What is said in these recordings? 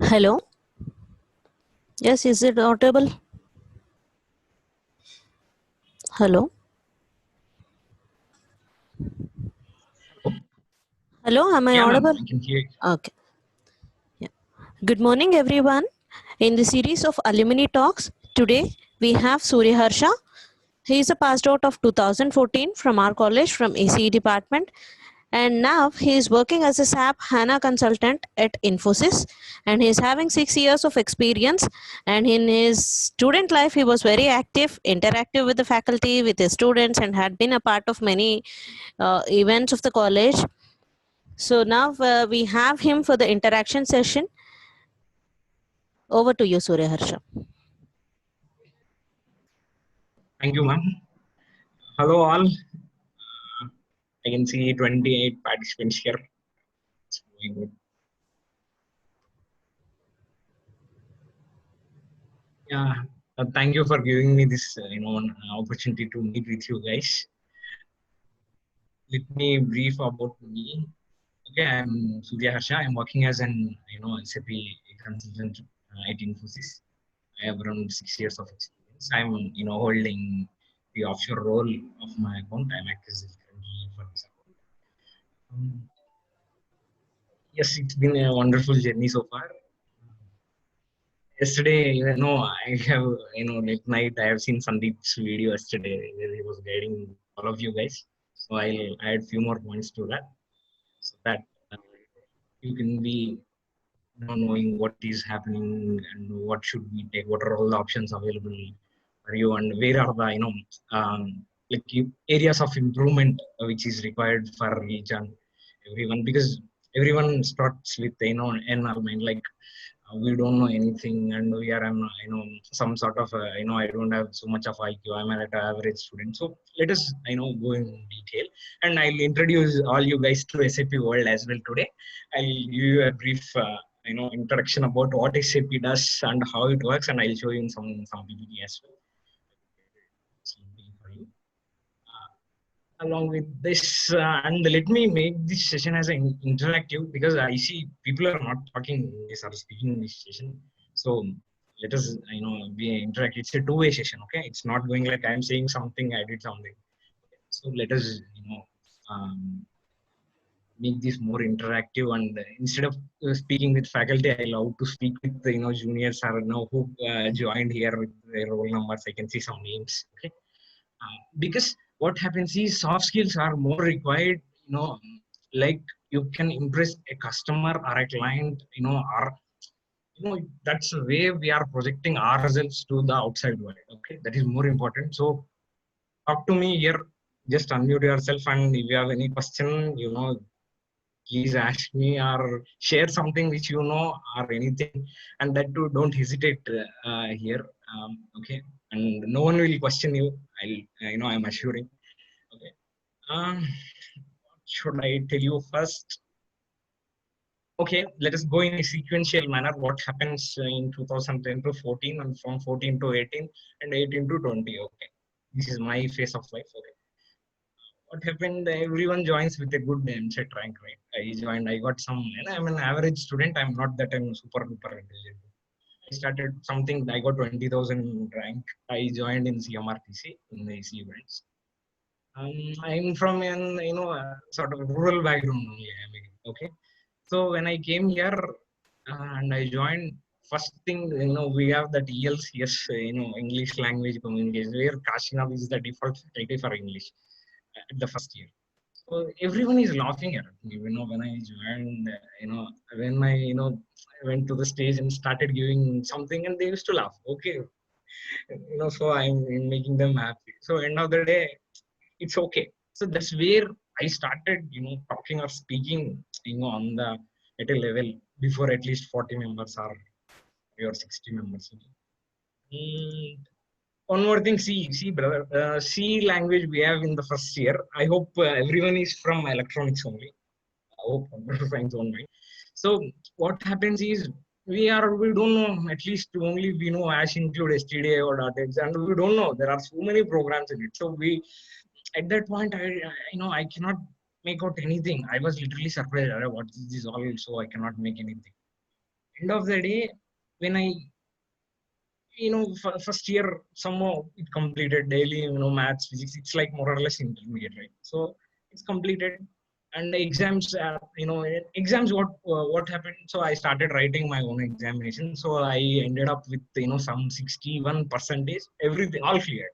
Hello. Yes, is it audible? Hello. Hello, am I Yeah, ma'am, audible? I can hear you. Okay. Yeah. Good morning, everyone. In the series of alumni talks, today we have Surya Harsha. He is a passed out of 2014 from our college from ACE department, and now he is working as a SAP HANA consultant at Infosys, and he is having 6 years of experience. And in his student life, he was very active, interactive with the faculty, with his students, and had been a part of many events of the college. So now we have him for the interaction session. Over to you, Surya Harsha. Thank you, ma'am. Hello, all. I can see 28 participants here. It's very good. Yeah, thank you for giving me this, an opportunity to meet with you guys. Let me brief about me. Okay, I'm Surya Harsha. I'm working as an, SAP consultant at Infosys. I have around 6 years of experience. I'm, holding the offshore role of my account. I'm acting currently for this account. Um, yes, it's been a wonderful journey so far. Yesterday, I have, late night, I have seen Sandeep's video yesterday where he was guiding all of you guys. So I'll add few more points to that so that uh, you can be knowing what is happening and what should we take, what are all the options available for you, and where are the, areas of improvement which is required for each and everyone, because everyone starts with, environment like we don't know anything and we are some sort of I don't have so much of IQ, I'm an average student. So let us go in detail, and I'll introduce all you guys to SAP world as well today. I'll give you a brief introduction about what SAP does and how it works, and I'll show you in some PPT as well. For you. Along with this, and let me make this session as an interactive, because I see people are not talking English or speaking in this session. So let us be interactive. It's a two-way session. Okay, it's not going like I'm saying something, I did something. So let us um, make this more interactive, and instead of speaking with faculty, I love to speak with juniors or who joined here with their roll numbers. I can see some names. Okay. Because what happens is soft skills are more required, like you can impress a customer or a client, or that's the way we are projecting ourselves to the outside world. Okay, that is more important. So talk to me here, just unmute yourself, and if you have any question, please ask me or share something which or anything, and that too don't hesitate here. Okay, and no one will question you. I'm assuring. Okay. um, what should I tell you first? Okay, let us go in a sequential manner. What happens in 2010 to 14, and from 14 to 18, and 18 to 20? Okay, this is my phase of life. Okay, what happened? Everyone joins with a good MSET rank, right? I joined. I got some. And I'm an average student. I'm not that I'm super duper intelligent. I started something. I got 20,000 rank. I joined in CMRTC in the AC events. I'm from an sort of rural background only. I mean, okay. So when I came here and I joined, first thing we have that ELCS, English language communication, where Kashinab is the default faculty for English at the first year. So everyone is laughing at me, when I joined, when I went to the stage and started giving something, and they used to laugh. Okay, so I'm making them happy. So end of the day, it's okay. So that's where I started, talking or speaking, on the at a level before at least 40 members or 60 members. Mm, one more thing, see, brother, C language we have in the first year. I hope everyone is from electronics only. I hope computer science only. So what happens is we don't know, at least only we know Ash include STDI or .x, and we don't know there are so many programs in it. So we at that point I cannot make out anything. I was literally surprised. What is this all? So I cannot make anything. End of the day, when I, first year somehow it completed daily, maths, physics. It's like more or less intermediate, right? So it's completed, and the exams, exams. What happened? So I started writing my own examination. So I ended up with some 61 percentage, everything all cleared.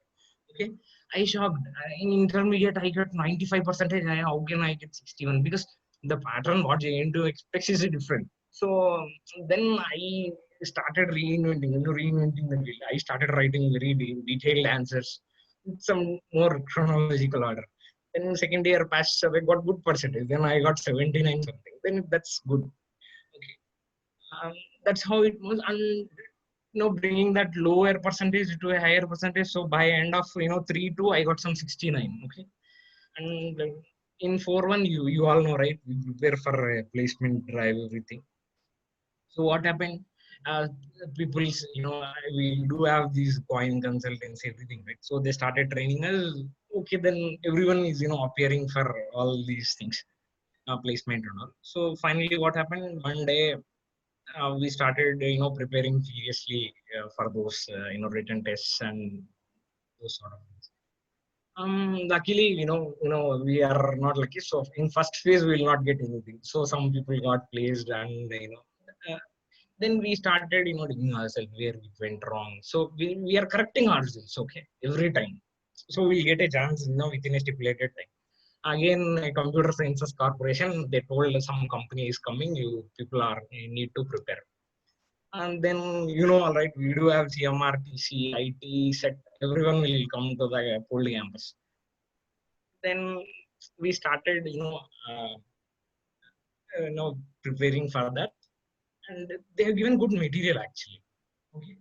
Okay, I shocked. In intermediate, I got 95 percentage. How can I get 61? Because the pattern what JNTU expects is different. So then I started reinventing the wheel. I started writing very detailed answers with some more chronological order. Then second year passed, so I got good percentage. Then I got 79 something. Then that's good. Okay, um, that's how it was. And bringing that lower percentage to a higher percentage. So by end of 3-2, I got some 69. Okay, and in 4-1, you all know, right? We prepare for a placement drive, everything. So what happened? Uh, People, we do have these coin consultants, everything, right? So they started training us. Okay, then everyone is appearing for all these things, placement and all. So finally, what happened? One day, we started preparing seriously for those written tests and those sort of things. Luckily, we are not lucky. So in first phase, we will not get anything. So some people got placed, and then we started, digging ourselves where we went wrong. So we are correcting ourselves, okay, every time. So we'll get a chance, within a stipulated time. Again, a computer sciences corporation, they told some company is coming, you need to prepare. And then, all right, we do have CMRTC, IT, set, everyone will come to the Poly campus. Then we started, preparing for that. And they have given good material actually. Okay.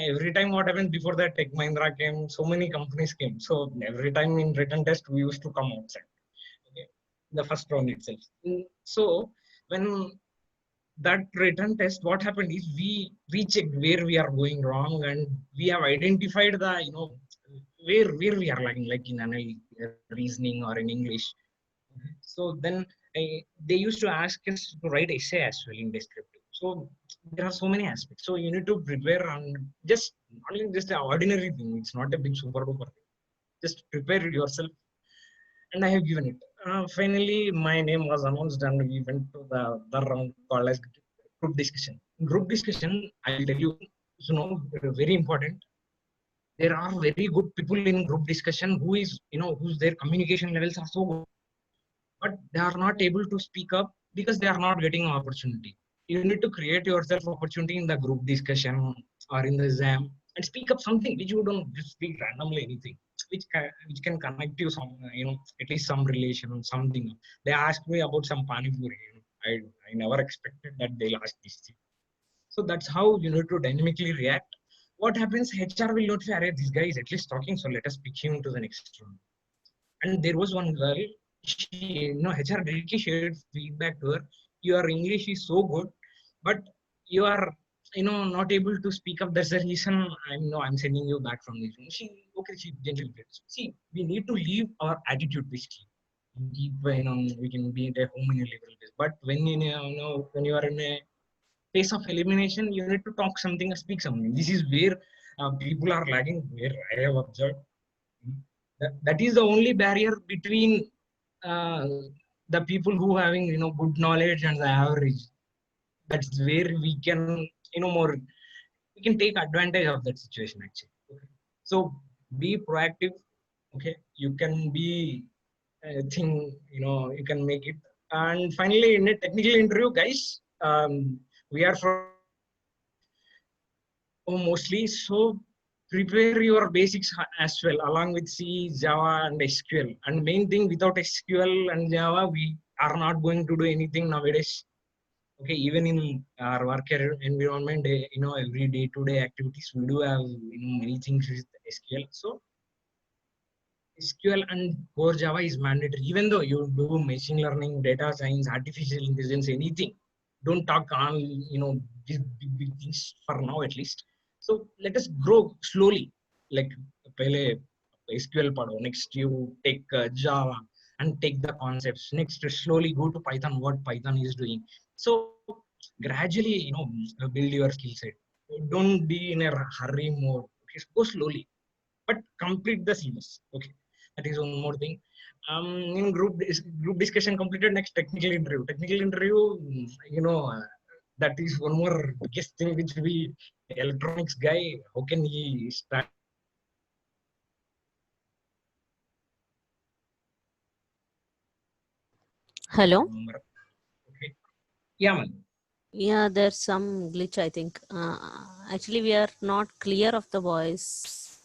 Every time what happened before that, Tech Mahindra came, so many companies came. So every time in written test, we used to come outside. Okay. The first round itself. So when that written test, what happened is we checked where we are going wrong, and we have identified the where we are lagging, like in reasoning or in English. So then they used to ask us to write essay as well in descriptive. So there are so many aspects. So you need to prepare and just not only just an ordinary thing. It's not a big super duper thing. Just prepare yourself, and I have given it. Finally, my name was announced, and we went to the round called as group discussion. Group discussion, I will tell you, very important. There are very good people in group discussion whose their communication levels are so good, but they are not able to speak up because they are not getting opportunity. You need to create yourself opportunity in the group discussion or in the exam and speak up something which you don't just speak randomly anything which can connect you some at least some relation something. They asked me about some pani puri. I never expected that they'll ask this thing. So that's how you need to dynamically react. What happens? HR will notify, "Arey, this guy is at least talking, so let us pick him to the next round." And there was one girl, she, HR directly shared feedback to her. Your English is so good, but you are, not able to speak up. That's the reason I'm sending you back from this. She gently said, "See, we need to leave our attitude basically. We can be at home in a liberal place, but when you are in a phase of elimination, you need to talk something or speak something. This is where people are lagging, where I have observed. That is the only barrier between uh, the people who having good knowledge and the average. That's where we can more we can take advantage of that situation actually. Okay. So be proactive. Okay, you can be thing, you can make it. And finally, in a technical interview, guys, we are from mostly. So prepare your basics as well, along with C, Java, and SQL. And main thing, without SQL and Java, we are not going to do anything nowadays. Okay, even in our work environment, every day-to-day activities, we do have many things with SQL. So SQL and core Java is mandatory. Even though you do machine learning, data science, artificial intelligence, anything, don't talk on big things for now at least. So let us grow slowly. Like pehle SQL pado. Next you take Java and take the concepts. Next slowly go to Python. What Python is doing. So gradually, build your skill set. Don't be in a hurry mode. Okay, go slowly, but complete the syllabus. Okay, that is one more thing. In group discussion completed. Next, technical interview. Technical interview, that is one more biggest thing which we electronics guy. How can he start? Hello. Okay, yeah, man. Yeah, there's some glitch, I think. Actually, we are not clear of the voice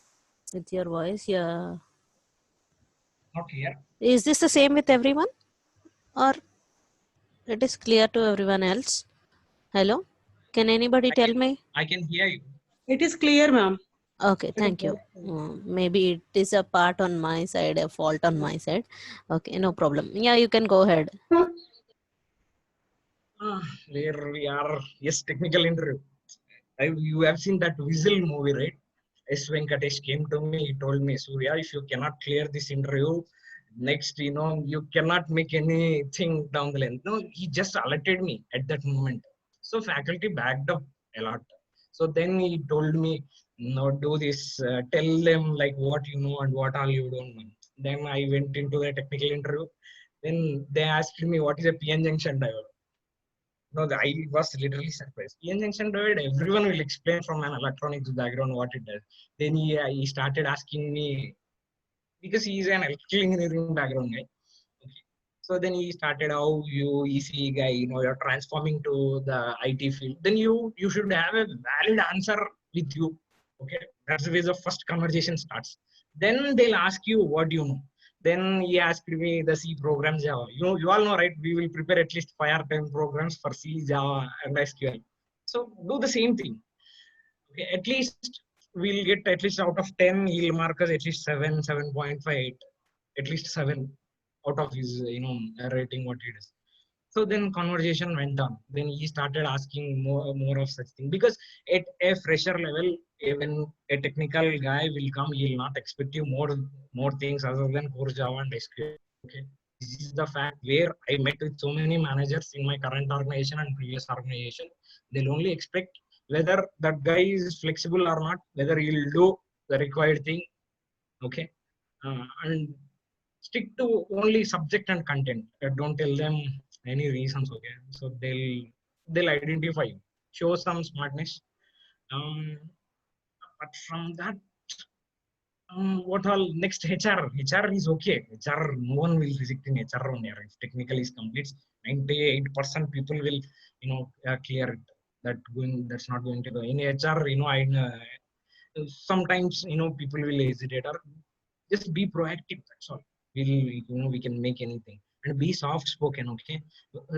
with your voice. Yeah. Not clear. Is this the same with everyone, or it is clear to everyone else? Hello. Can anybody I tell can me? I can hear you. It is clear, ma'am. Okay, It is thank you. very clear. Maybe it is a part on my side, a fault on my side. Okay, no problem. Yeah, you can go ahead. Where we are, yes, technical interview. You have seen that Whistle movie, right? S. Venkatesh came to me, he told me, Surya, if you cannot clear this interview, next, you cannot make anything down the line. No, he just alerted me at that moment. So faculty backed up a lot. So then he told me, no, do this, tell them like what you know and what all you don't know. Then I went into the technical interview. Then they asked me, what is a PN junction diode? No, I was literally surprised. PN junction diode, everyone will explain from an electronics background what it does. Then he started asking me, because he is an electrical engineering background guy. Okay. So then he started how you EC guy, you're transforming to the IT field. Then you should have a valid answer with you. Okay, that's the way the first conversation starts. Then they'll ask you what you know. Then he asked me the C programs, Java. You all know, right? We will prepare at least 5 or 10 programs for C, Java, and SQL. So do the same thing. Okay, at least we'll get at least out of 10, he'll mark us at least 7, 7.58, at least 7 out of his, rating what he does. So then conversation went on. Then he started asking more of such thing, because at a fresher level, even a technical guy will come, he'll not expect you more things other than core Java and SQL. Okay, this is the fact where I met with so many managers in my current organization and previous organization. They'll only expect whether that guy is flexible or not, whether he'll do the required thing. Okay, and stick to only subject and content. Don't tell them any reasons. Okay, so they'll identify you, show some smartness. But from that, what all next? HR is okay. HR, no one will reject in HR on here. If technical is complete, 98% people will clear it. That's not going to go in HR. I sometimes people will hesitate, or just be proactive. That's all. We can make anything, and be soft spoken. Okay,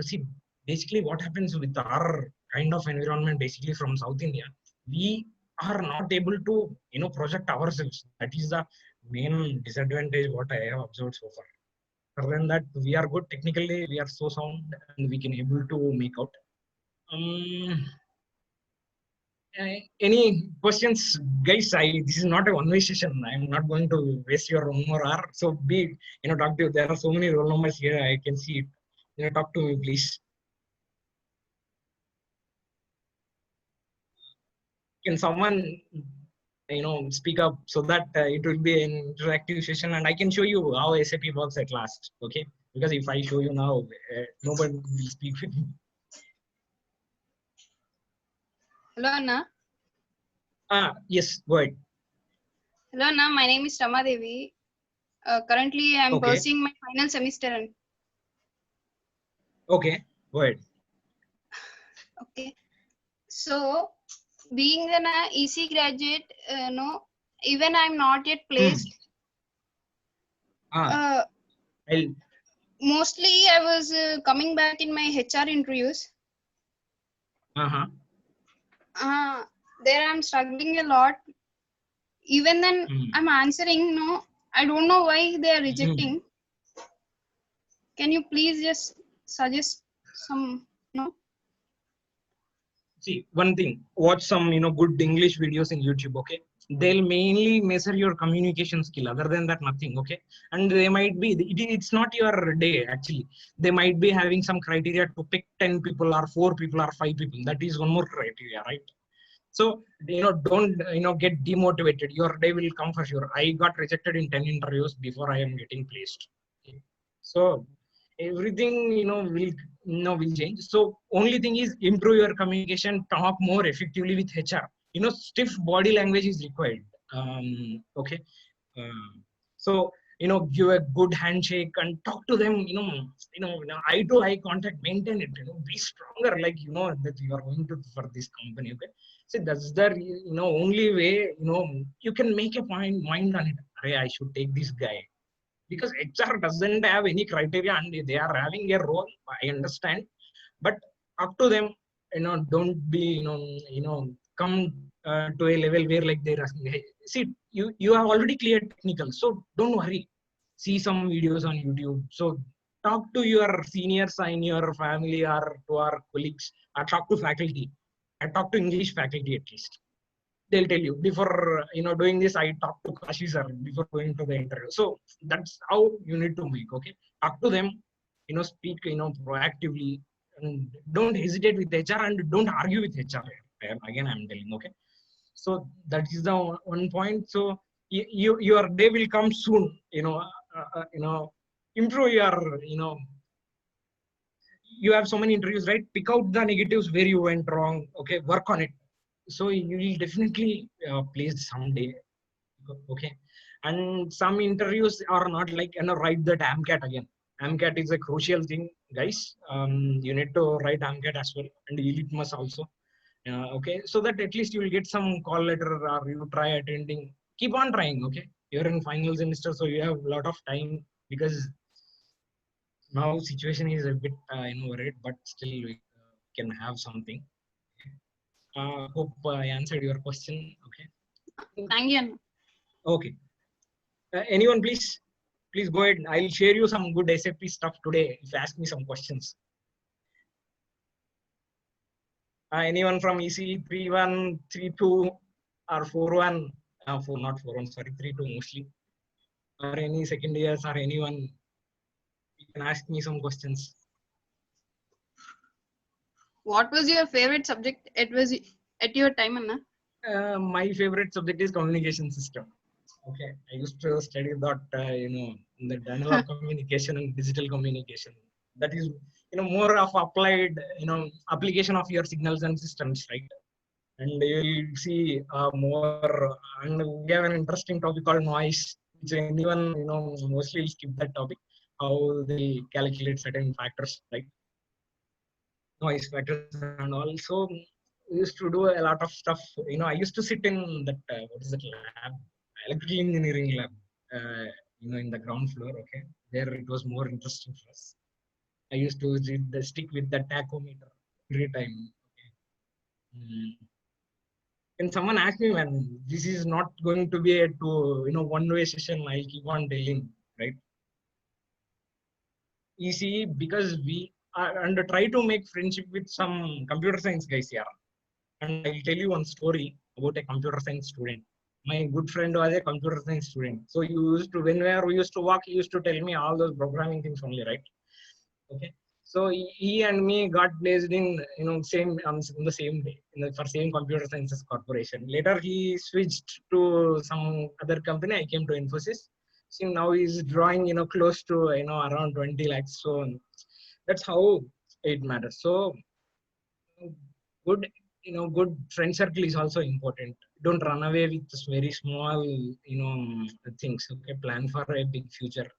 see, basically what happens with our kind of environment, basically from South India, we are not able to project ourselves. That is the main disadvantage what I have observed so far. Other than that, we are good technically, we are so sound, and we can able to make out. um, any questions, guys? This is not a one-way session. I'm not going to waste your 1 more hour. So be, talk to you. There are so many roll numbers here. I can see it. Talk to me, please. Can someone, speak up so that it will be an interactive session, and I can show you how SAP works at last. Okay, because if I show you now, nobody will speak with me. Hello, Anna. Yes, go ahead. Hello, Anna. My name is Rama Devi. Currently, I'm Okay. pursuing my final semester. Okay, go ahead. Okay. So, being an EC graduate, no, even I'm not yet placed. I'll Mostly, I was coming back in my HR interviews. There, I'm struggling a lot. Even then, I'm answering. No, I don't know why they are rejecting. Can you please just suggest some? No. See, one thing, watch some good English videos in YouTube. Okay, they'll mainly measure your communication skill. Other than that, nothing. Okay. And they might be, it's not your day actually. They might be having some criteria to pick 10 people or 4 people or 5 people. That is one more criteria, right? So, don't, get demotivated. Your day will come for sure. I got rejected in 10 interviews before I am getting placed. Okay. So everything, will change. So only thing is improve your communication, talk more effectively with HR. Stiff body language is required. Okay. So, give a good handshake and talk to them, eye to eye contact, maintain it, be stronger, like, that you are going to for this company. Okay. So that's the, only way, you can make a mind on it. Hey, I should take this guy. Because HR doesn't have any criteria and they are having a role. I understand, but up to them. Don't be, come to a level where like they're asking, hey, see, you have already cleared technical, so don't worry. See some videos on YouTube. So talk to your seniors in your family or to our colleagues, or talk to faculty. I talk to English faculty at least. They'll tell you before, doing this, I talked to Kashi sir before going to the interview. So that's how you need to make. Okay. Talk to them, speak, proactively, and don't hesitate with HR and don't argue with HR. Again, I'm telling. Okay. So that is the one point. So your day will come soon. Improve your, you have so many interviews, right? Pick out the negatives where you went wrong. Okay. Work on it. So you will definitely place someday. Okay. And some interviews are not like, write that AMCAT again. AMCAT is a crucial thing, guys. You need to write AMCAT as well, and ELITMAS also. Okay. So that at least you will get some call letter, or you try attending. Keep on trying. Okay. You're in final semester, so you have a lot of time, because now situation is a bit worried, but still we can have something. Hope I answered your question. Okay. Thank you. Okay. Anyone, please go ahead. I'll share you some good SAP stuff today if you ask me some questions. Anyone from EC 3.1, 3.2 or 4.1? Not 4.1, sorry, 3.2 mostly. Or any second years or anyone, you can ask me some questions. What was your favorite subject? It was at your time, Anna? My favorite subject is communication system. Okay, I used to study that, in the analog communication and digital communication. That is, more of applied, application of your signals and systems, right? And you will see more. And we have an interesting topic called noise, which anyone, mostly will skip that topic. How they calculate certain factors, like noise factors and all. So we used to do a lot of stuff. I used to sit in that what is that lab? Electrical engineering lab, in the ground floor. Okay, there it was more interesting for us. I used to stick with the tachometer every time. Okay. And someone asked me, man, this is not going to be a one-way session. I'll keep on telling, right? You see, because we are and try to make friendship with some computer science guys here. And I'll tell you one story about a computer science student. My good friend was a computer science student. So whenever we used to walk, he used to tell me all those programming things only, right? Okay. So he and me got placed in, same on the same day for same computer sciences corporation. Later he switched to some other company. I came to Infosys. So now he's drawing, close to, around 20 lakhs. So that's how it matters. So good, good friend circle is also important. Don't run away with this very small, things. Okay, plan for a big future.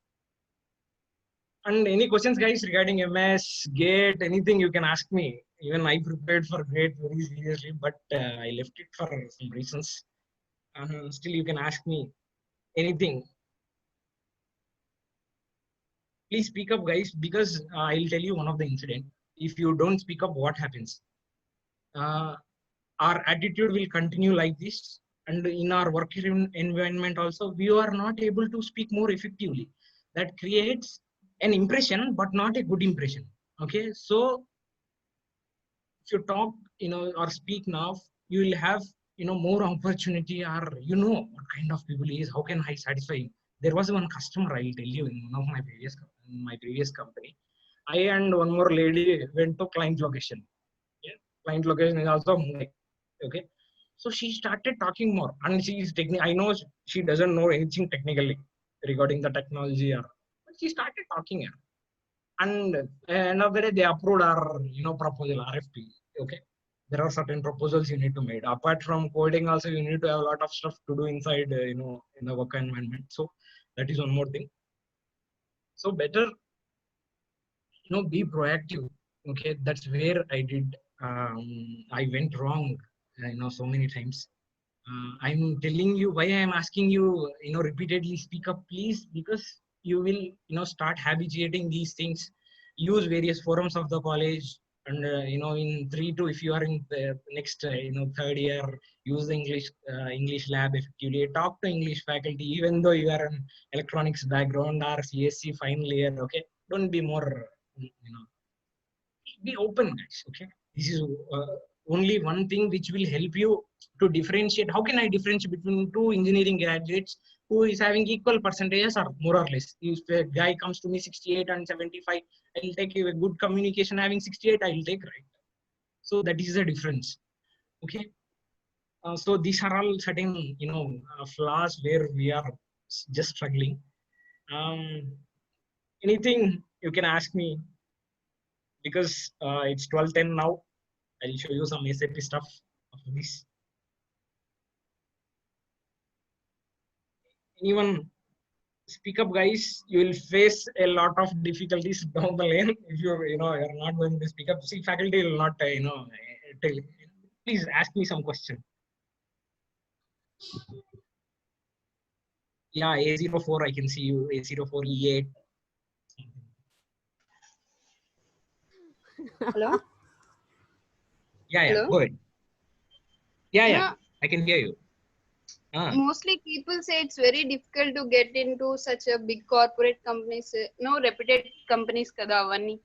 And any questions, guys, regarding MS, GATE, anything you can ask me. Even I prepared for GATE very seriously, but I left it for some reasons. Still, you can ask me anything. Please speak up, guys, because I'll tell you one of the incident. If you don't speak up, what happens? Our attitude will continue like this, and in our work environment also, we are not able to speak more effectively. That creates an impression, but not a good impression. Okay, so if you talk, or speak now, you will have more opportunity, or what kind of people he is, how can I satisfy him? There was one customer, I'll tell you, in one of my previous company. I and one more lady went to client location. Yeah, client location is also Mumbai. Okay, so she started talking more, and she is I know she doesn't know anything technically regarding the technology, but she started talking here. And end of the day, they approved our proposal, RFP. Okay, there are certain proposals you need to make. Apart from coding, also you need to have a lot of stuff to do inside in the work environment. So that is one more thing. So better be proactive. Okay, that's where I went wrong so many times. I'm telling you why I am asking you repeatedly, speak up please, because you will start habituating these things. Use various forums of the college, and in 3 to, if you are in the next third year, use the English lab effectively. Talk to English faculty, even though you are an electronics background or CSC final year. Okay, don't be more be open, guys. Okay, this is only one thing which will help you to differentiate. How can I differentiate between two engineering graduates who is having equal percentages or more or less? If a guy comes to me 68 and 75, I'll take a good communication having 68, I'll take, right? So that is the difference. Okay, so these are all certain flaws where we are just struggling. um, Anything you can ask me, because it's 12:10 now. I'll show you some SAP stuff after this. Anyone speak up, guys? You will face a lot of difficulties down the lane if you're not going to speak up. See, faculty will not tell. Please ask me some question. Yeah, A04, I can see you. A04, E8. Hello. Yeah, Hello. go ahead. Yeah, You know, I can hear you. mostly people say it's very difficult to get into such a big corporate companies, reputed companies kada avani.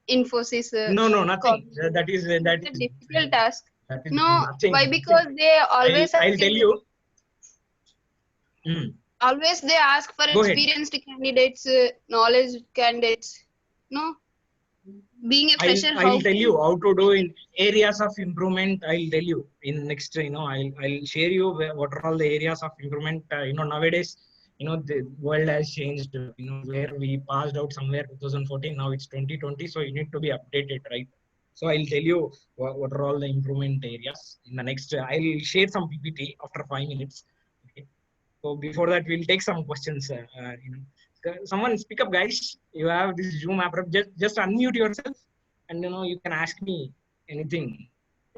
Infosys. No, nothing. That is it's a difficult task. that is No, nothing. why? Because they always I'll tell you. always they ask for Go ahead. experienced candidates, knowledge candidates. No, being a fresher, I'll tell you how to do in areas of improvement. I'll tell you in next. I'll share you what are all the areas of improvement. Nowadays, the world has changed. Where we passed out somewhere 2014. Now it's 2020. So you need to be updated, right? So I'll tell you what are all the improvement areas in the next. I'll share some PPT after 5 minutes. Okay. So before that, we'll take some questions. Someone speak up, guys. You have this Zoom app. Just unmute yourself, and you can ask me anything.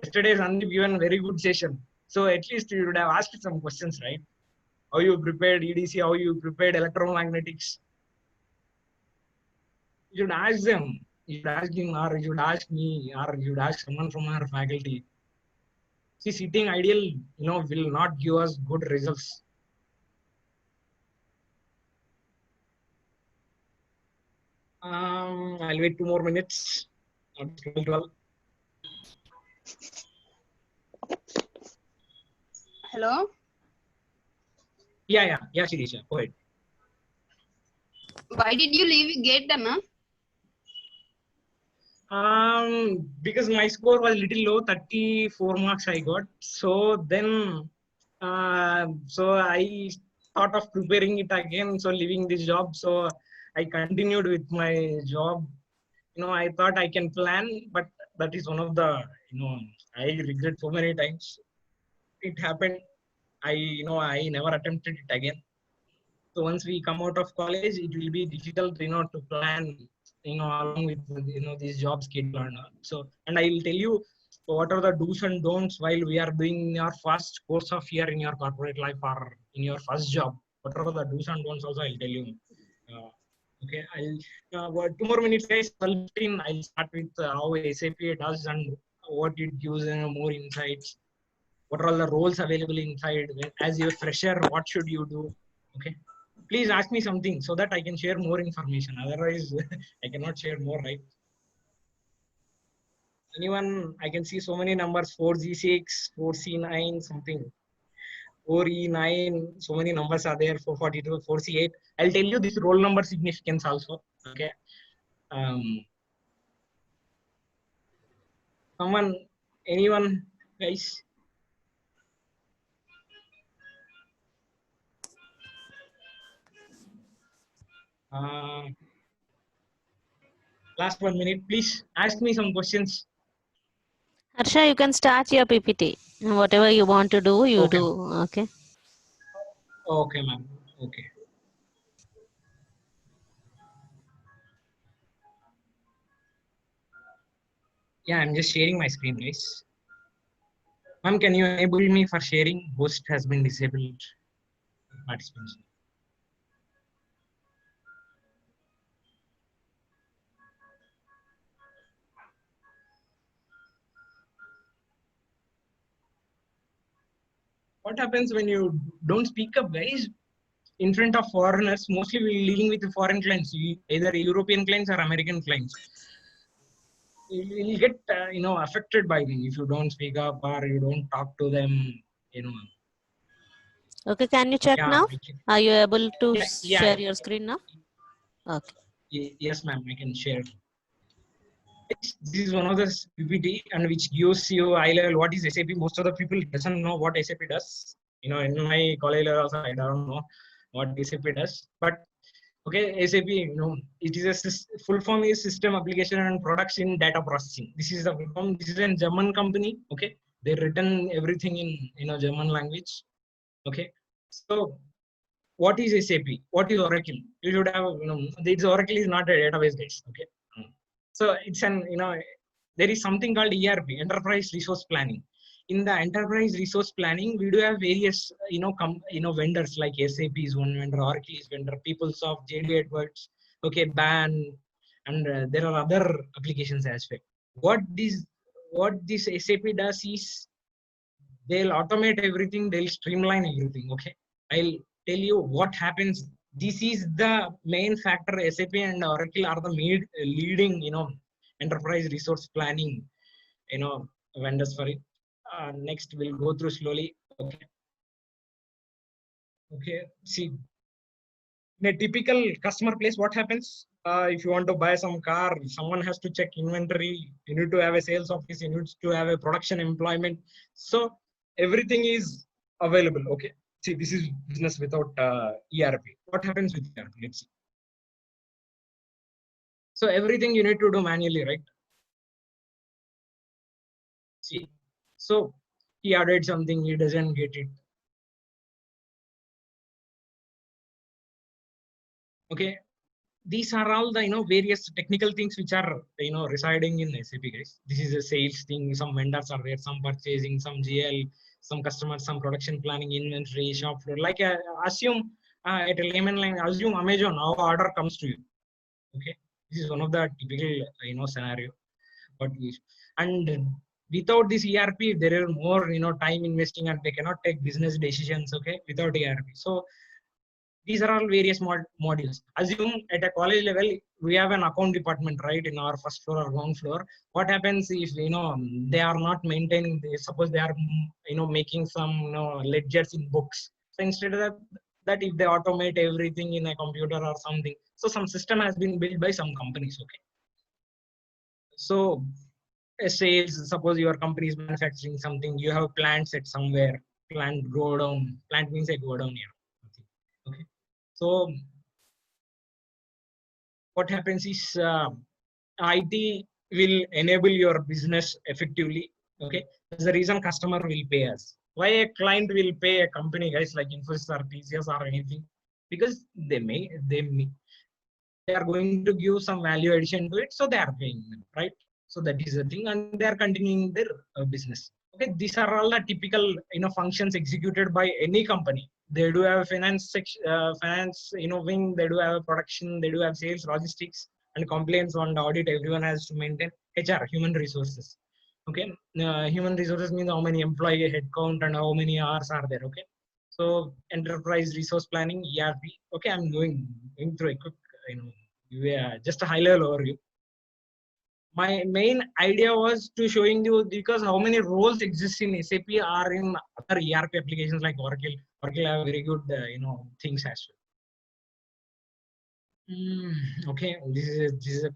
Yesterday's Sandeep given very good session, so at least you would have asked some questions, right? How you prepared EDC? How you prepared electromagnetics? You should ask them. You should ask him, or you should ask me, or you should ask someone from our faculty. See, sitting ideal, will not give us good results. I'll wait 2 more minutes. 12. Hello. Yeah, Shirisha, go ahead. Why did you leave gate, Anna? Because my score was little low, 34 marks I got. So then, so I thought of preparing it again. So leaving this job, so I continued with my job. I thought I can plan, but that is one of the, I regret so many times. It happened. I never attempted it again. So once we come out of college, it will be difficult, to plan, along with, this job schedule and all. So, and I will tell you what are the do's and don'ts while we are doing your first course of year in your corporate life or in your first job. What are the do's and don'ts also I'll tell you. Okay, I'll 2 more minutes, guys. 12:15. I'll start with how SAP does and what it gives, more insights. What are all the roles available inside? As a fresher, what should you do? Okay. Please ask me something so that I can share more information. Otherwise, I cannot share more, right? Anyone? I can see so many numbers: 4G6, 4C9, something. 4E9, so many numbers are there, 442, 4C8. I'll tell you this roll number significance also. Okay. Someone, anyone, guys? Last 1 minute, please ask me some questions. Harsha, you can start your PPT. Whatever you want to do, you Okay. do. Okay. Okay, ma'am. Okay. Yeah, I'm just sharing my screen, guys. Ma'am, can you enable me for sharing? Host has been disabled. Participants. What happens when you don't speak up, guys? In front of foreigners, mostly we're dealing with foreign clients, either European clients or American clients. You'll get affected by them if you don't speak up or you don't talk to them. You know. Okay, can you check Yeah. now? Are you able to Yeah. share your screen now? Okay. Yes, ma'am. I can share. This is one of the PPT and which gives you high level what is SAP. Most of the people doesn't know what SAP does. In my college level also I don't know what SAP does. But okay, SAP, it is a full form is system application and products in data processing. This is the full form. This is a German company. Okay, they written everything in German language. Okay, so what is SAP? What is Oracle? You should have this Oracle is not a database, guys. Okay, so it's there is something called ERP, Enterprise Resource Planning. In the enterprise resource planning, we do have various vendors like SAP is one vendor, Oracle is vendor, PeopleSoft, JD Edwards, okay, BAN, and there are other applications as well. What this SAP does is they'll automate everything, they'll streamline everything. Okay, I'll tell you what happens. This is the main factor. SAP and Oracle are the leading enterprise resource planning vendors for it. Next we'll go through slowly. Okay, see, in a typical customer place, what happens? If you want to buy some car, someone has to check inventory. You need to have a sales office. You need to have a production employment. So everything is available. Okay. See, this is business without ERP. What happens with ERP? Let's see. So everything you need to do manually, right? See, so he added something, he doesn't get it. Okay, these are all the various technical things which are residing in SAP, guys. This is a sales thing. Some vendors are there, some purchasing, some GL, some customers, some production planning, inventory, shop floor. Like assume at a layman line, assume Amazon, our order comes to you. Okay, this is one of the typical scenario. But and without this ERP, there are more time investing and they cannot take business decisions. Okay, without ERP. So these are all various modules. Assume at a college level, we have an account department, right, in our first floor or ground floor. What happens if they are not maintaining? Suppose they are making some ledgers in books. So instead of that, if they automate everything in a computer or something, so some system has been built by some companies. Okay, so sales. Suppose your company is manufacturing something, you have plants at somewhere. Plant go down. Plant means I go down here. Okay. So what happens is IT will enable your business effectively. Okay, that's the reason customer will pay us. Why a client will pay a company, guys, like Infosys or TCS or anything? Because they are going to give some value addition to it, so they are paying them, right? So that is the thing, and they are continuing their business. Okay, these are all the typical functions executed by any company. They do have a finance section, finance wing. They do have a production. They do have sales, logistics, and compliance and audit. Everyone has to maintain HR, human resources. Okay, human resources means how many employee headcount and how many hours are there. Okay, so enterprise resource planning, ERP. Okay, I'm going through a quick, just a high level overview. my main idea was to showing you because how many roles exist in SAP are in other ERP applications like Oracle. Oracle have very good, things as well. Okay, this is a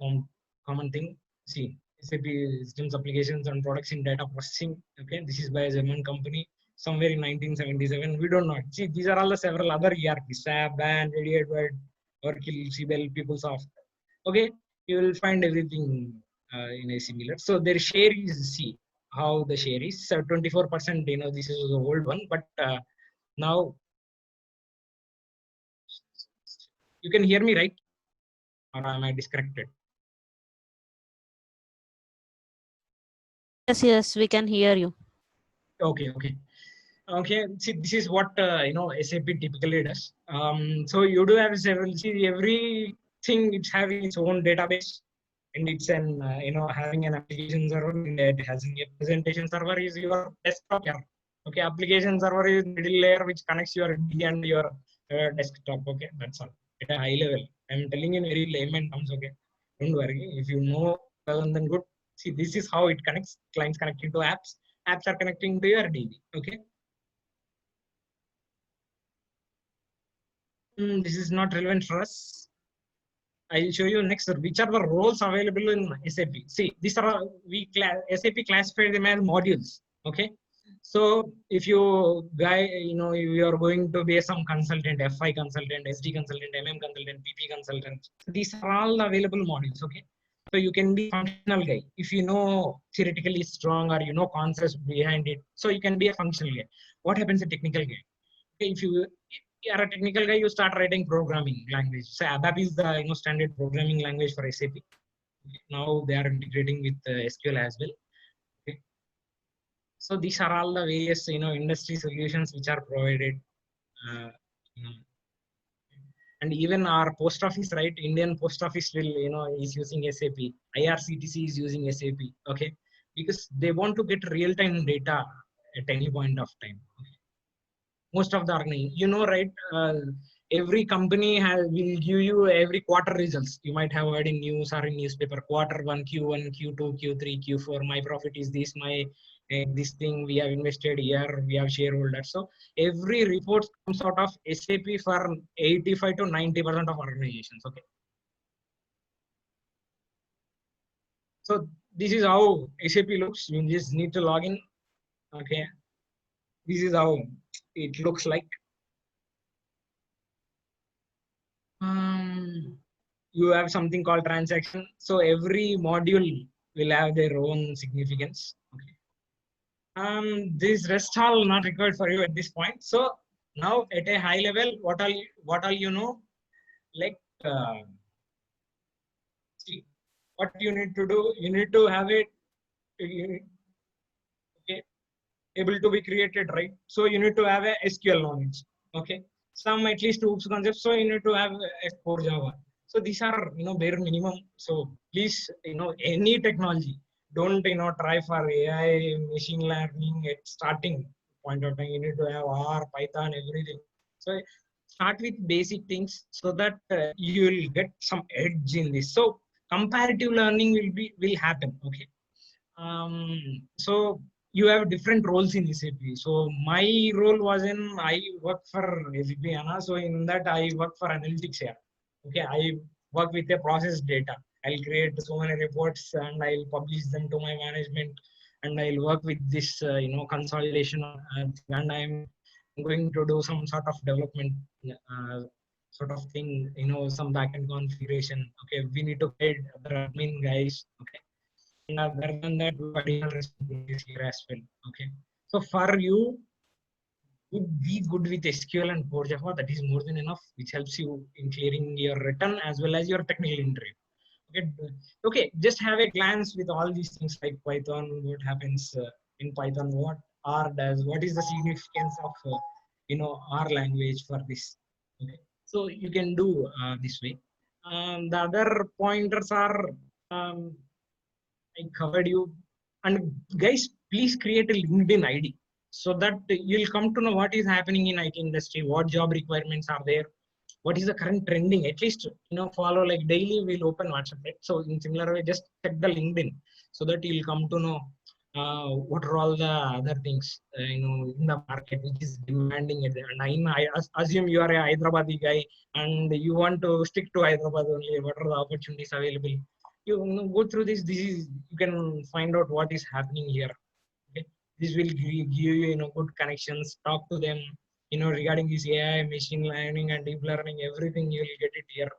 common thing. See, SAP systems applications and products in data processing. Okay, this is by a German company somewhere in 1977. We don't know. See, these are all the several other ERPs: SAP, BAN, Radiate, Oracle, Siebel, PeopleSoft. Okay, you will find everything in a similar. So their share is, see how the share is. So 24%. This is the old one, but now you can hear me, right? Or am I disconnected? Yes, we can hear you. Okay. See, this is what SAP typically does. So you do have several. See, everything it's having its own database, and it's an having an application server. And it has a presentation server is your desktop. Yeah. Okay, application server is middle layer which connects your D and your desktop. Okay, that's all at a high level. I'm telling you in very layman terms. Okay, don't worry. If you know well, then good. See, this is how it connects. Clients connecting to apps. Apps are connecting to your DB. Okay. This is not relevant for us. I'll show you next which are the roles available in SAP. See, these are SAP classified them as modules. Okay, so if you you are going to be some consultant, FI consultant, SD consultant, MM consultant, PP consultant. These are all available modules. Okay, so you can be functional guy if you know theoretically strong or you know concepts behind it. So you can be a functional guy. What happens a technical guy? Okay, if you are a technical guy, you start writing programming language. So ABAP is the standard programming language for SAP. Now they are integrating with SQL as well. Okay. So these are all the various industry solutions which are provided. Uh, and even our post office, right? Indian post office will is using SAP. IRCTC is using SAP. Okay, because they want to get real time data at any point of time. Okay. Most of the organization, right? Every company will give you every quarter results. You might have heard in news or in newspaper, quarter one, Q1, Q2, Q3, Q4. My profit is this. My this thing we have invested here. We have shareholders. So every report comes out of SAP for 85 to 90% of organizations. Okay. So this is how SAP looks. You just need to log in. Okay. This is how it looks like. You have something called transaction. So every module will have their own significance. Okay. This rest all not required for you at this point. So now at a high level, what all you know, like see what you need to do. You need to have it. Okay, able to be created, right? So you need to have a SQL knowledge. Okay, some at least OOPS concepts. So you need to have a core Java. So these are bare minimum. So please any technology, don't try for AI, machine learning at starting point of time. You need to have R, Python, everything. So start with basic things so that you will get some edge in this. So comparative learning will happen. Okay. So you have different roles in SAP. So my role was I work for SAP HANA. So in that I work for analytics here. Okay, I work with the process data. I'll create so many reports and I'll publish them to my management, and I'll work with this consolidation and I'm going to do some sort of development sort of thing, some backend configuration. Okay, we need to guide other admin guys. Okay. And other than that, additional responsibilities here as well. Okay. So for you, be good with SQL and Core Java. That is more than enough, which helps you in clearing your written as well as your technical interview. Okay. Okay. Just have a glance with all these things like Python. What happens in Python? What R does? What is the significance of R language for this? Okay. So you can do this way. The other pointers are. I covered you. And guys, please create a LinkedIn ID so that you'll come to know what is happening in IT industry, what job requirements are there, what is the current trending. At least follow, like daily we'll open WhatsApp, right? So in similar way, just check the LinkedIn so that you'll come to know what are all the other things in the market which is demanding it. And I assume you are a Hyderabadi guy and you want to stick to Hyderabad only. What are the opportunities available? Go through this. This is, you can find out what is happening here. Okay, this will give you good connections. Talk to them regarding this AI, machine learning and deep learning, everything you will get it here.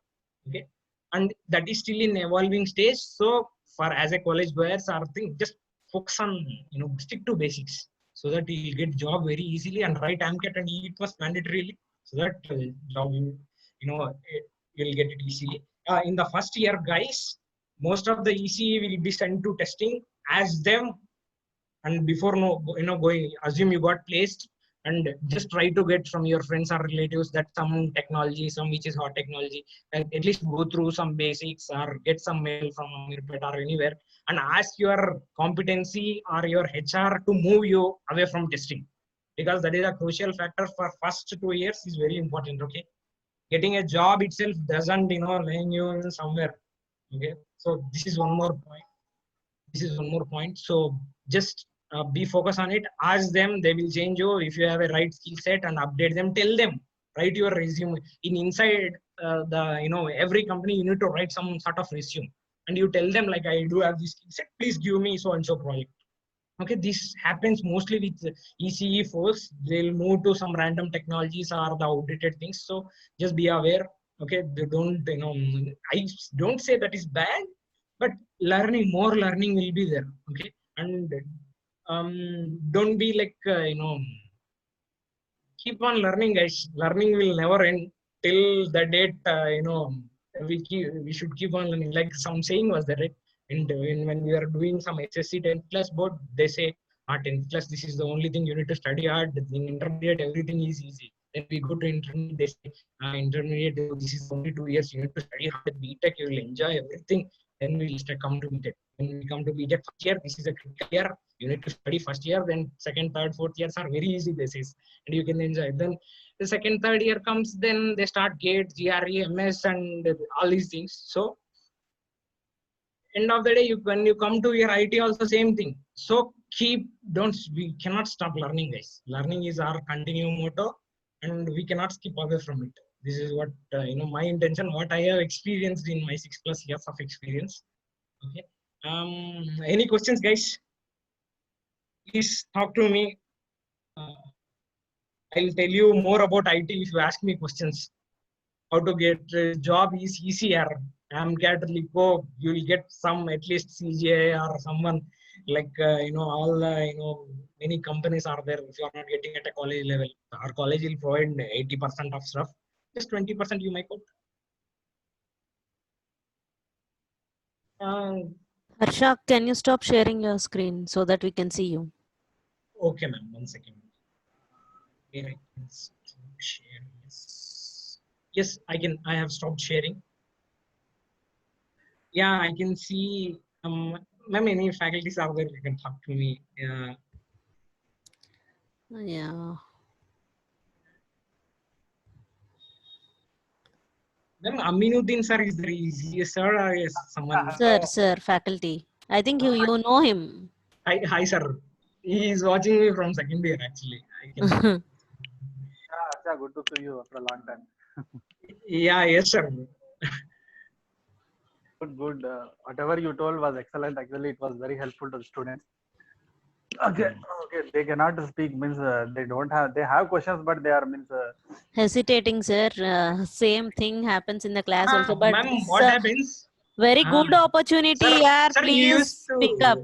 Okay, and that is still in evolving stage. So for as a college goers, our thing, just focus on stick to basics so that you'll get job very easily, and write AMCAT and it was mandatorily so that job you'll get it easily. In the first year, guys, most of the ECE will be sent to testing as them. And before going, assume you got placed, and just try to get from your friends or relatives that some technology, some which is hot technology, and at least go through some basics or get some mail from Amirpet or anywhere, and ask your competency or your HR to move you away from testing, because that is a crucial factor for first 2 years is very important. Okay, getting a job itself doesn't laying you in somewhere. Okay, so this is one more point. So just be focused on it. Ask them, they will change you if you have a right skill set, and update them. Tell them, write your resume in inside the every company you need to write some sort of resume, and you tell them like, I do have this skill set, please give me so and so project. Okay, this happens mostly with ECE folks. They'll move to some random technologies or the outdated things. So just be aware. Okay, they don't I don't say that is bad, but more learning will be there. Okay, and don't be like keep on learning, guys. Learning will never end till the date we should keep on learning. Like some saying was there, right? And when we are doing some SSC 10th class board, they say 10th class, this is the only thing you need to study hard. In intermediate, everything is easy. Then we go to intermediate, they say intermediate, this is only 2 years, you need to study hard. BTech, you will enjoy everything. Then we'll come to BTech. When we come to BTech first year, this is a critical year. You need to study first year. Then second, third, fourth years are very easy, they say, and you can enjoy. Then the second, third year comes, then they start GATE, GRE, MS, and all these things. So end of the day, when you come to your IT, also same thing. So we cannot stop learning, guys. Learning is our continuum motto, and we cannot skip away from it. This is what my intention, what I have experienced in my 6+ years of experience. Okay, any questions, guys? Please talk to me. I'll tell you more about IT if you ask me questions. How to get a job is easier. AMCAT, LICO, you will get some, at least CGI or someone like all many companies are there. If you are not getting at a college level, our college will provide 80% of stuff. Just 20% you might out. Harsha, can you stop sharing your screen so that we can see you? Okay, ma'am. 1 second. Here I can stop share. Yes, I can. I have stopped sharing. Yeah, I can see. Ma'am, any faculties are there? You can talk to me. Yeah. Ma'am, Aminuddin sir is there. Is he a sir or is someone? Sir, faculty. I think you know him. Hi, sir. He is watching me from second year, actually. Yeah, good to see you after a long time. Yeah, yes, sir. Good. Whatever you told was excellent. Actually, it was very helpful to the students. Okay. They cannot speak, means they have questions, but they are hesitating, sir. Same thing happens in the class also. But ma'am, what happens? Very good opportunity, sir, please pick up.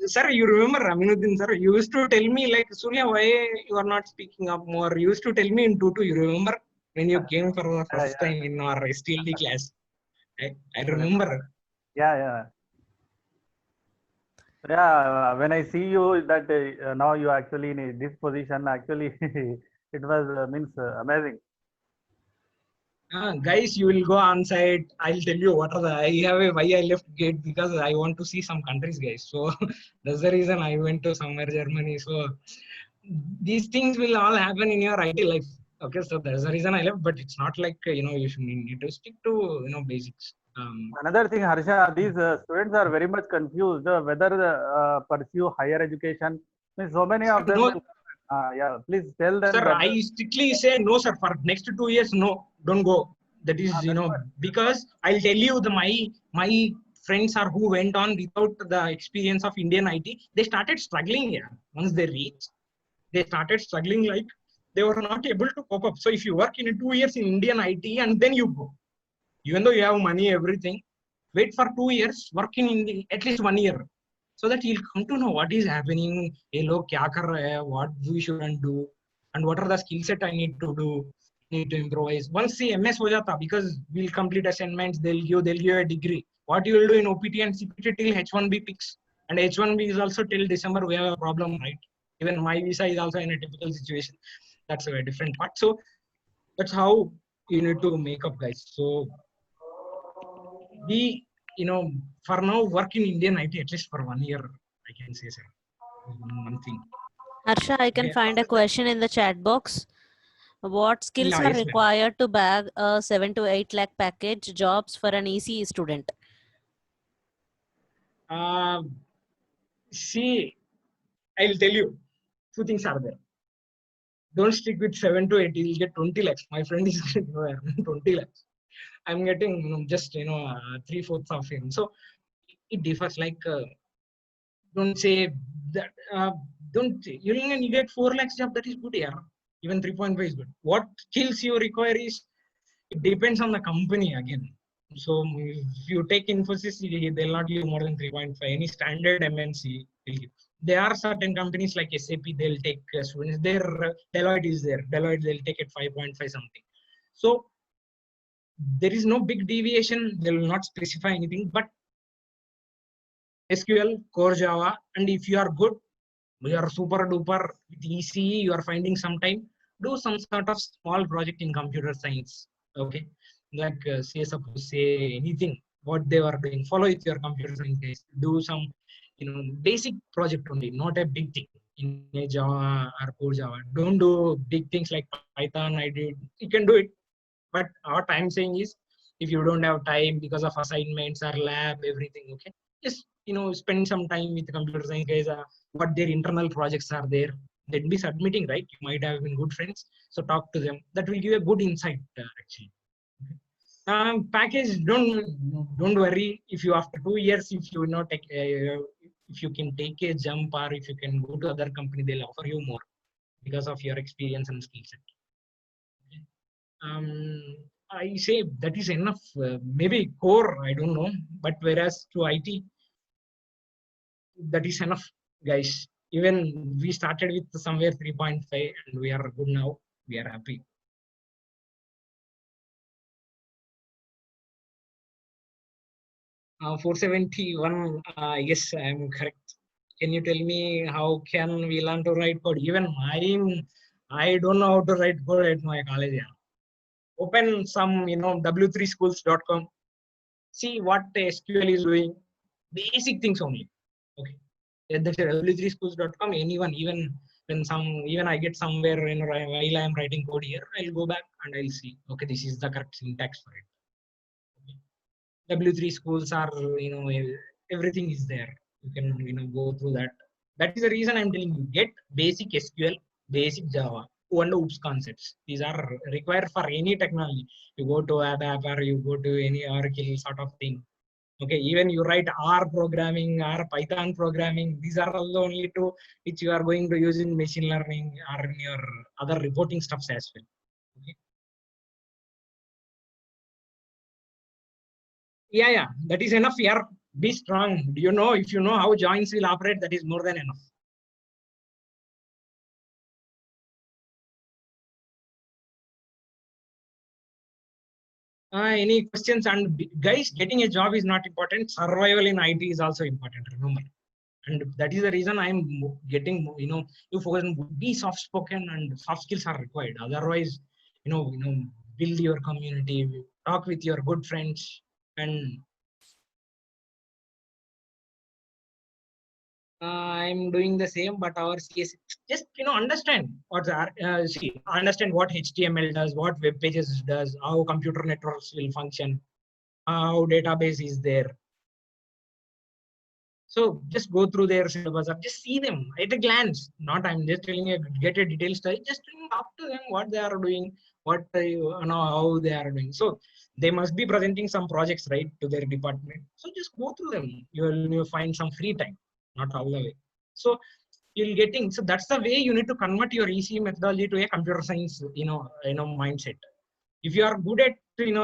Sir, you remember Aminuddin sir? You used to tell me like, Surya, why you are not speaking up more? You used to tell me in 2-2. You remember when you came for the first time in our STLD class? I remember. Yeah. When I see you, that now you actually in this position, actually, it was amazing. Guys, you will go on site. I'll tell you what are why I left GATE, because I want to see some countries, guys. So that's the reason I went to somewhere Germany. So these things will all happen in your IT life. Okay, so there's a reason I left, but it's not like you should need to stick to basics. Another thing, Harsha, these students are very much confused whether pursue higher education. Means so many Sir, of them. no, Yeah, please tell them sir, that. I strictly say no, sir. For next 2 years, no, don't go. That is, That's what. because I'll tell you my friends are who went on without the experience of Indian IT. They started struggling here. Once they reached, they started struggling like they were not able to cope up. So if you work in 2 years in Indian IT and then you go, even though you have money, everything, wait for 2 years, work in India, at least 1 year, so that you'll come to know what is happening, hey, log kya kar rahe hai, what we shouldn't do, and what are the skill set I need to do, need to improvise. Once the MS ho jata, because we'll complete assignments, they'll give a degree. What you will do in OPT and CPT till H1B picks, and H1B is also till December. We have a problem, right? Even my visa is also in a typical situation. That's a very different part. So that's how you need to make up, guys. So we, for now, work in Indian IT at least for 1 year, I can say, sir. One thing. Harsha, I can Okay. find a question in the chat box. What skills Yeah, are yes, ma'am. required to bag a 7 to 8 lakh package jobs for an ECE student? See, I'll tell you, two things are there. Don't stick with 7 to 8, you'll get 20 lakhs. My friend is getting 20 lakhs. I'm getting just 3/4 of him. So it differs. Like don't say that. Don't you get 4 lakhs job, that is good, yeah. Even 3.5 is good. What skills you require is, it depends on the company again. So if you take Infosys, they'll not give more than 3.5. Any standard MNC will give. There are certain companies like SAP, they'll take students. Their Deloitte is there. Deloitte, they'll take it 5.5 something. So there is no big deviation. They will not specify anything, but SQL, Core Java, and if you are good, you are super duper with ECE, you are finding some time, do some sort of small project in computer science. Okay, like suppose anything what they are doing, follow with your computer science days. Do some basic project only, not a big thing in a Java or Core Java. Don't do big things like Python. I did. You can do it, but what I'm saying is, if you don't have time because of assignments or lab, everything, okay, just spend some time with the computer science guys. What their internal projects are there, they'd be submitting, right? You might have been good friends, so talk to them. That will give a good insight, actually. Package, don't worry. If you after 2 years, if you not take if you can take a jump, or if you can go to other company, they'll offer you more because of your experience and skill set. I say that is enough. Maybe core, I don't know, but whereas to IT, that is enough, guys. Even we started with somewhere 3.5 and we are good now. We are happy. 471. Yes, I am correct. Can you tell me how can we learn to write code? Even I don't know how to write code at my college. Yeah. Open some w3schools.com. See what SQL is doing. Basic things only. Okay. That's w3schools.com. Anyone, even I get somewhere while I am writing code here, I'll go back and I'll see. Okay, this is the correct syntax for it. Okay. W3 schools are everything is there. You can go through that. That is the reason I'm telling you, get basic SQL, basic Java, and OOPS concepts. These are required for any technology. You go to ABAP or you go to any Oracle sort of thing. Okay, even you write R programming or Python programming, these are all the only two which you are going to use in machine learning or in your other reporting stuffs as well. Okay. Yeah, that is enough. Yeah, be strong. Do you know, if you know how joints will operate, that is more than enough. Any questions? And guys, getting a job is not important. Survival in IT is also important, remember. And that is the reason I'm getting, you focus on, be soft spoken, and soft skills are required. Otherwise, build your community, talk with your good friends, and I'm doing the same, but our CS just understand what's understand what HTML does, what web pages does, how computer networks will function, how database is there. So just go through their syllabus, or just see them at a glance. Not I'm just telling you get a detailed study. Just talk to them what they are doing, what how they are doing. So they must be presenting some projects right to their department. So just go through them. You'll find some free time, not all the way. So you'll getting. So that's the way you need to convert your ECE methodology to a computer science mindset. If you are good at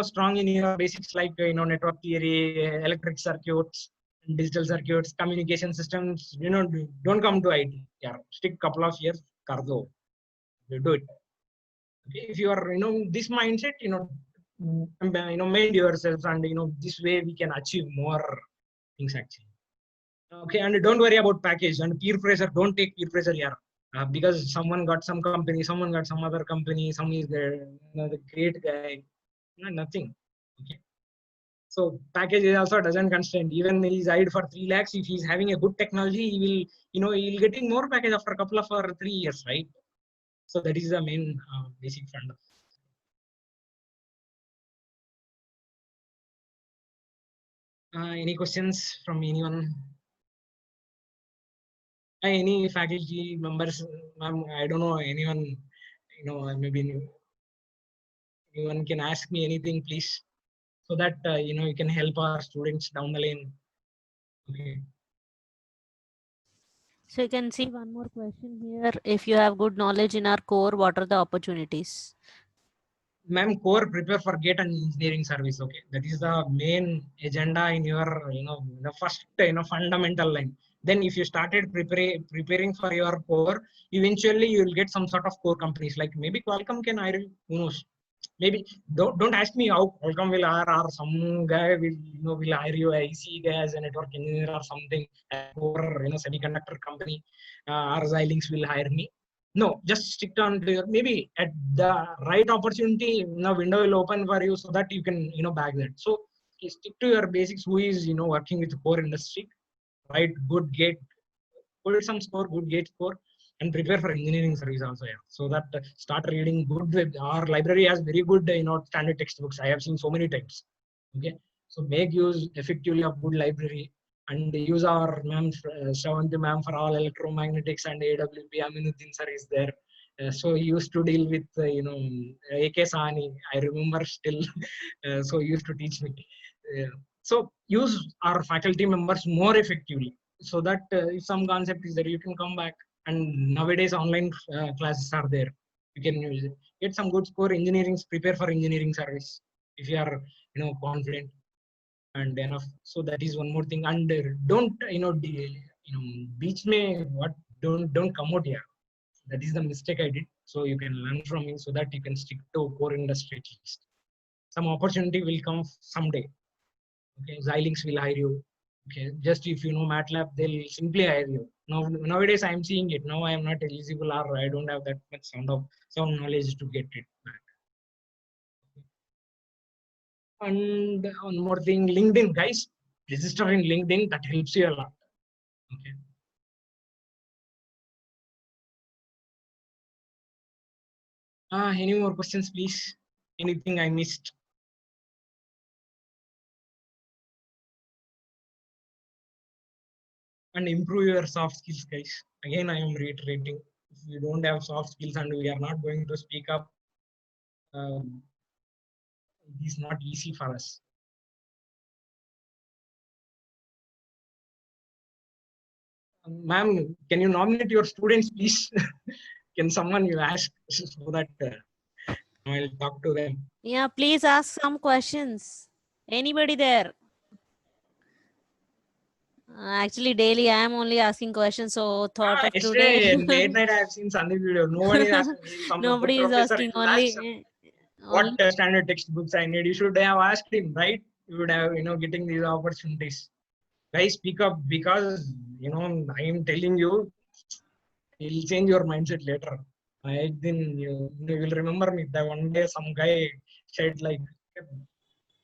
strong in your basics like network theory, electric circuits, digital circuits, communication systems, don't come to IT. Yeah, stick couple of years, cardo, you do it. Okay? If you are this mindset, made yourselves, and this way we can achieve more things actually. Okay, and don't worry about package and peer pressure. Don't take peer pressure here. Because someone got some company, someone got some other company, some is the great guy. Nothing. Okay. So package also doesn't constrain. Even when he's hired for 3 lakhs, if he's having a good technology, he will, he'll getting more package after a couple of or 3 years, right? So that is the main basic fund. Any questions from anyone? Any faculty members? I don't know anyone. Maybe anyone can ask me anything, please, so that you can help our students down the lane. Okay. So you can see one more question here. If you have good knowledge in our core, what are the opportunities? Ma'am, core prepare for GATE and engineering service. Okay, that is the main agenda in your the first fundamental line. Then if you started preparing for your core, eventually you will get some sort of core companies like maybe Qualcomm can hire you. Who knows? Maybe don't ask me how Qualcomm will hire, or some guy will hire you IC guy as a network engineer or something, or semiconductor company, or Xilinx will hire me. No, just stick on to your, maybe at the right opportunity, window will open for you so that you can back that. So stick to your basics. Who is working with core industry, right? Good gate, put some score, good gate score, and prepare for engineering service also. Yeah. So that start reading good web. Our library has very good standard textbooks. I have seen so many types. Okay, so make use effectively of good library, and use our ma'am Shravanti ma'am for all electromagnetics, and AWP Aminuddin sir is there. So he used to deal with AK Sani. I remember still. So he used to teach me. So use our faculty members more effectively, so that if some concept is there, you can come back. And nowadays online classes are there. You can use it. Get some good score. Engineering, prepare for engineering service if you are confident and enough. So that is one more thing. And don't beach me what, don't come out here. That is the mistake I did. So you can learn from me, so that you can stick to core industry at least. Some opportunity will come someday. Okay, Xilinx will hire you. Okay, just if you know MATLAB, they'll simply hire you. Nowadays I'm seeing it. Now I am not eligible, or I don't have that much sound knowledge to get it back. And one more thing, LinkedIn, guys, register in LinkedIn. That helps you a lot. Okay. Any more questions, please? Anything I missed? And improve your soft skills, guys. Again, I am reiterating, if you don't have soft skills and we are not going to speak up, it is not easy for us. Ma'am, can you nominate your students, please? Can someone you ask, so that I'll talk to them? Yeah, please ask some questions. Anybody there? Actually, daily I am only asking questions. So thought of Yesterday, today. late night, I have seen Sandeep video. No one is asking. Some Nobody is professor asking. will ask what Only standard textbooks I need. You should have asked him, right? You would have, getting these opportunities. Guys, speak up, because I am telling you, you'll change your mindset later. Then you will remember me. That one day some guy said like,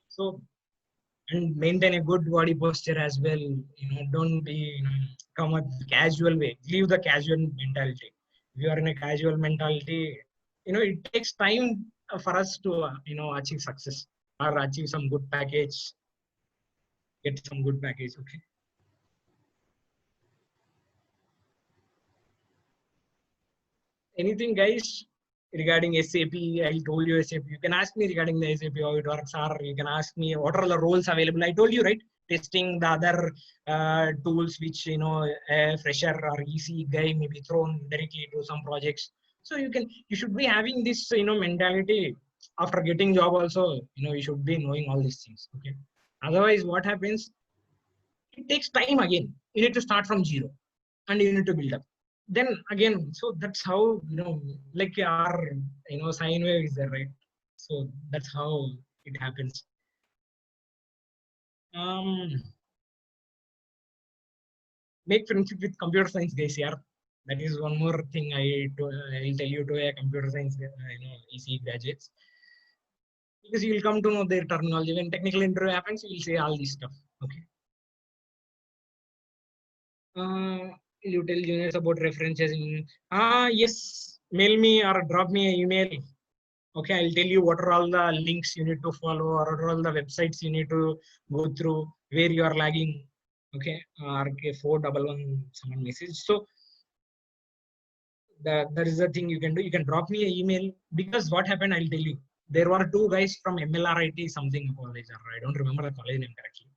so, and maintain a good body posture as well. Don't be come a casual way. Leave the casual mentality. If you are in a casual mentality, it takes time for us to, achieve success or achieve some good package, get some good package. Okay. Anything, guys, regarding SAP? I told you SAP. You can ask me regarding the SAP, how it works, or you can ask me what are the roles available. I told you, right? Testing, the other tools which a fresher or EC guy may be thrown directly to some projects. So you should be having this mentality after getting job also. You should be knowing all these things. Okay. Otherwise, what happens? It takes time again. You need to start from zero, and you need to build up. Then again, so that's how like our sine wave is there, right? So that's how it happens. Make friendship with computer science guys here. That is one more thing I'll tell you to a computer science EC graduates, because you will come to know their terminology. When technical interview happens, you will say all this stuff. Okay. You tell juniors about references. Yes, mail me or drop me an email. Okay, I'll tell you what are all the links you need to follow, or what are all the websites you need to go through, where you are lagging. Okay, RK411 someone message. So that is the thing you can do. You can drop me an email, because what happened, I'll tell you. There were two guys from MLRIT something college, or I don't remember the college name correctly.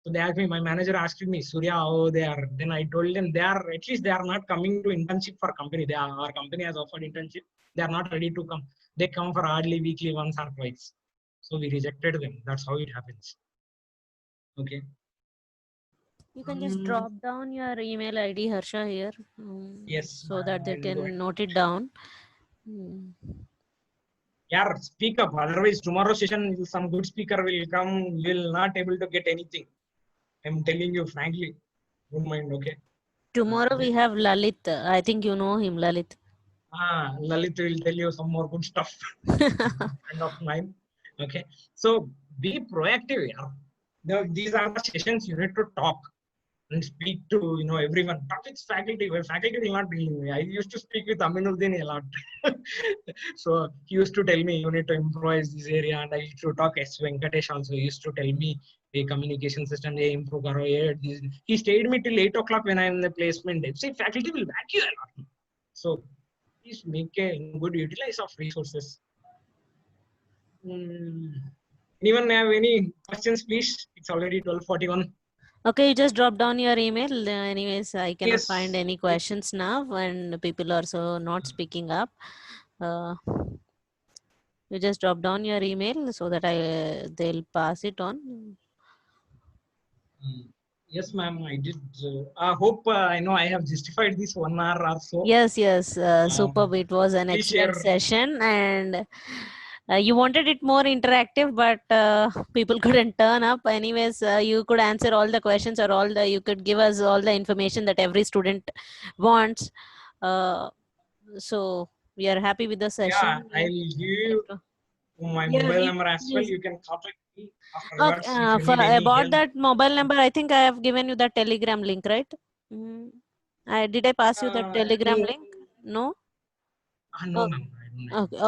So they asked me, my manager asked me, Surya, how they are. Then I told them at least they are not coming to internship for company. Our company has offered internship. They are not ready to come. They come for hardly weekly once or twice. So we rejected them. That's how it happens. Okay. You can just drop down your email ID, Harsha, here. Yes. So that they can note it down. Yeah, speak up. Otherwise, tomorrow session, some good speaker will come. Will not able to get anything. I'm telling you frankly. Don't mind. Okay. Tomorrow we have Lalit. I think you know him, Lalit. Lalit will tell you some more good stuff. Friend of mine. Okay. So be proactive. Yeah. These are the sessions you need to talk and speak to everyone. Talk with faculty. Well, faculty will not be. I used to speak with Aminuddin a lot. So he used to tell me you need to improvise this area, and I used to talk. S. Venkatesh also used to tell me a communication system, improve karo. He stayed me till 8 o'clock when I'm in the placement. See, faculty will back you a lot. So please make a good utilize of resources. Anyone have any questions, please? It's already 12:41. Okay, you just drop down your email. Anyways, I cannot Yes. find any questions now, and people are so not speaking up. You just drop down your email so that they'll pass it on. Yes, ma'am, I did. I hope I know I have justified this 1 hour or so. Yes, superb. It was an excellent session, and you wanted it more interactive, but people couldn't turn up. Anyways, you could answer all the questions, or you could give us all the information that every student wants. So we are happy with the session. Yeah, I'll give you my mobile number as well. You can contact me afterwards. Okay, if you need any about help. that mobile number, I think I have given you the Telegram link, right? Did I pass you the Telegram No. link? No? No, ma'am.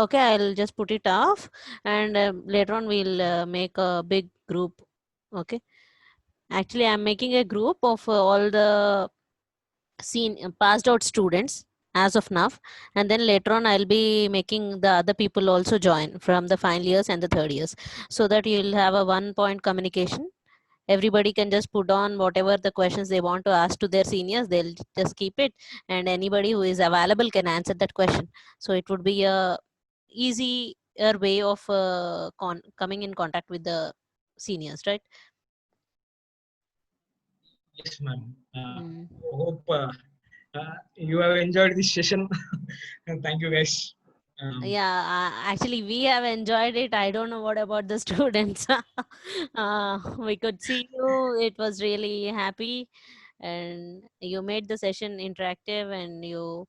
Okay, I'll just put it off, and later on we'll make a big group. Okay. Actually, I'm making a group of all the passed out students as of now, and then later on I'll be making the other people also join from the final years and the third years, so that you'll have a one-point communication. Everybody can just put on whatever the questions they want to ask to their seniors. They'll just keep it, and anybody who is available can answer that question. So it would be a easier way of coming in contact with the seniors, right? Yes, ma'am. Hope you have enjoyed this session. And thank you, guys. Yeah, actually we have enjoyed it. I don't know what about the students. We could see you. It was really happy, and you made the session interactive, and you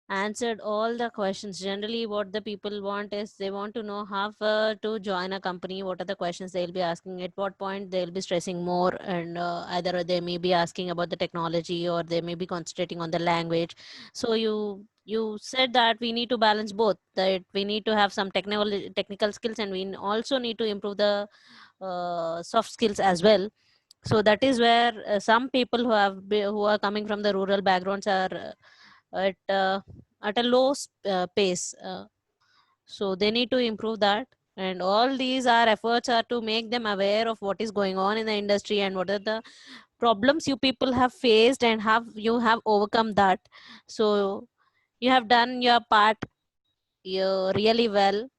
answered all the questions. Generally, what the people want is they want to know how to join a company. What are the questions they'll be asking? At what point they'll be stressing more, and either they may be asking about the technology or they may be concentrating on the language. So you said that we need to balance both. That we need to have some technical skills, and we also need to improve the soft skills as well. So that is where some people who are coming from the rural backgrounds are at a low pace, so they need to improve that. And all these are efforts are to make them aware of what is going on in the industry and what are the problems you people have faced and you have overcome that. So you have done your part really well.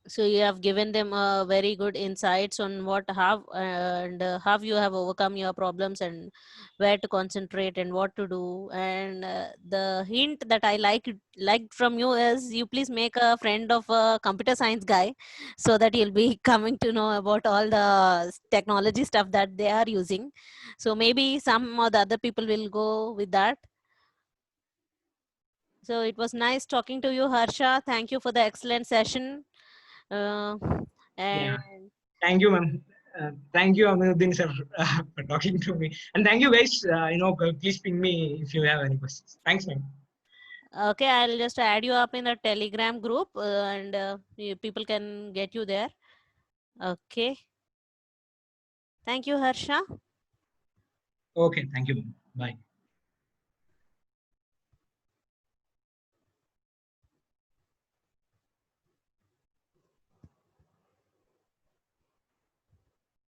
So you have given them very good insights on what have and how you have overcome your problems and where to concentrate and what to do. And the hint that I liked from you is you please make a friend of a computer science guy, so that you'll be coming to know about all the technology stuff that they are using. So maybe some or the other people will go with that. So it was nice talking to you, Harsha. Thank you for the excellent session. uh, Yeah. and Thank you, ma'am. Thank you, Aminuddin sir, for talking to me. And thank you, guys. Please ping me if you have any questions. Thanks, ma'am. okay, I'll just add you up in the Telegram group, and people can get you there. Okay. Thank you, Harsha. Okay, thank you, ma'am. Bye.